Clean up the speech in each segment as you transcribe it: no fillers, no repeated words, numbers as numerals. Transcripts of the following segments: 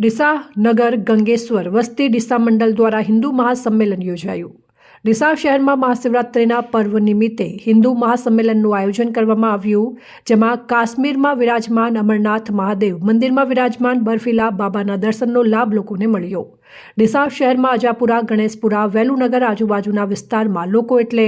ડીસા નગર ગંગેશ્વર વસ્તી ડીસા મંડળ દ્વારા હિન્દુ મહાસંમેલન યોજાયું। ડીસા શહેરમાં મહાશિવરાત્રિના પર્વ નિમિત્તે હિન્દુ મહાસંમેલનનું આયોજન કરવામાં આવ્યું, જેમાં કાશ્મીરમાં વિરાજમાન અમરનાથ મહાદેવ મંદિરમાં વિરાજમાન બર્ફીલા બાબાના દર્શનનો લાભ લોકોને મળ્યો। ડીસા શહેરમાં અજાપુરા, ગણેશપુરા, વેલુનગર આજુબાજુના વિસ્તારમાં લોકો એટલે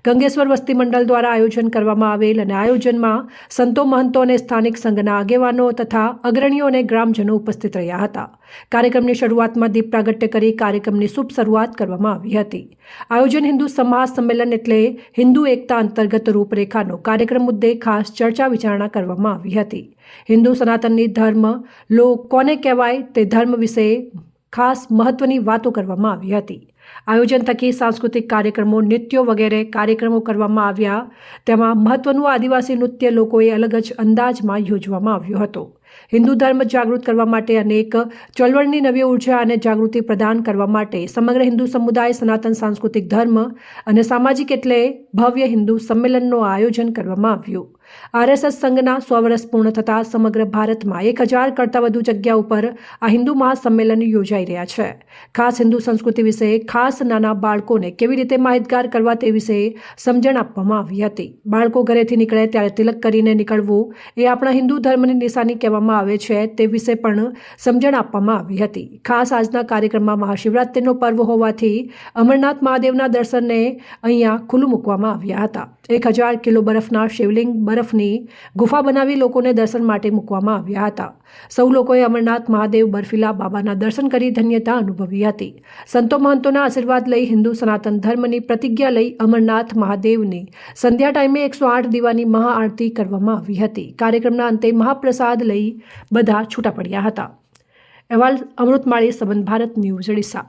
ગંગેશ્વર વસ્તી મંડળ દ્વારા આયોજન કરવામાં આવેલ અને આયોજનમાં સંતો, મહંતો અને સ્થાનિક સંઘના આગેવાનો તથા અગ્રણીઓ અને ગ્રામજનો ઉપસ્થિત રહ્યા હતા। કાર્યક્રમની શરૂઆતમાં દીપ પ્રાગટ્ય કરી કાર્યક્રમની શુભ શરૂઆત કરવામાં આવી હતી। આયોજન હિન્દુ મહાસંમેલન એટલે હિન્દુ એકતા અંતર્ગત રૂપરેખાનો કાર્યક્રમ મુદ્દે ખાસ ચર્ચા વિચારણા કરવામાં આવી હતી। હિન્દુ સનાતનની ધર્મ કોને કહેવાય તે ધર્મ વિશે ખાસ મહત્વની વાતો કરવામાં આવી હતી। આયોજન થકી સાંસ્કૃતિક કાર્યક્રમો, નૃત્યો વગેરે કાર્યક્રમો કરવામાં આવ્યા। તેમાં મહત્વનું આદિવાસી નૃત્ય લોકોએ અલગ જ અંદાજમાં યોજવામાં આવ્યો હતો। હિન્દુ ધર્મ જાગૃત કરવા માટે અનેક ચળવળની નવી ઉર્જા અને જાગૃતિ પ્રદાન કરવા માટે સમગ્ર હિન્દુ સમુદાય સનાતન સાંસ્કૃતિક ધર્મ અને સામાજિક એટલે ભવ્ય હિન્દુ સંમેલનનું આયોજન કરવામાં આવ્યું। આરએસએસ સંઘના 100 વર્ષ પૂર્ણ થતાં સમગ્ર ભારતમાં 1000 કરતાં વધુ જગ્યા ઉપર આ હિન્દુ મહાસંમેલન યોજાઈ રહ્યા છે। ખાસ હિન્દુ સંસ્કૃતિ વિશે, ખાસ નાના બાળકોને કેવી રીતે માહિતગાર કરવા તે વિશે સમજણ આપવામાં આવી હતી। બાળકો ઘરેથી નીકળે ત્યારે તિલક કરીને નીકળવું એ આપણા હિન્દુ ધર્મની નિશાની કહેવામાં આવે છે, તે વિશે પણ સમજણ આપવામાં આવી હતી। ખાસ આજના કાર્યક્રમમાં મહાશિવરાત્રિનો પર્વ હોવાથી અમરનાથ મહાદેવના દર્શનને અહીંયા ખુલ્લું મૂકવામાં આવ્યા હતા। 1000 કિલો બરફના શિવલિંગ બરફની ગુફા બનાવી લોકોને દર્શન માટે મૂકવામાં આવ્યા હતા। સૌ લોકોએ અમરનાથ મહાદેવ બર્ફીલા બાબાના દર્શન કરી ધન્યતા અનુભવી હતી। સંતો મહંતોના આશીર્વાદ લઈ હિન્દુ સનાતન ધર્મની પ્રતિજ્ઞા લઈ અમરનાથ મહાદેવની સંધ્યા ટાઈમે 108 દીવાની મહાઆરતી કરવામાં આવી હતી। કાર્યક્રમના અંતે મહાપ્રસાદ લઈ બધા છૂટા પડ્યા હતા। અહેવાલ અમૃતમાળી, સંબંધ ભારત ન્યૂઝ, ડીસા।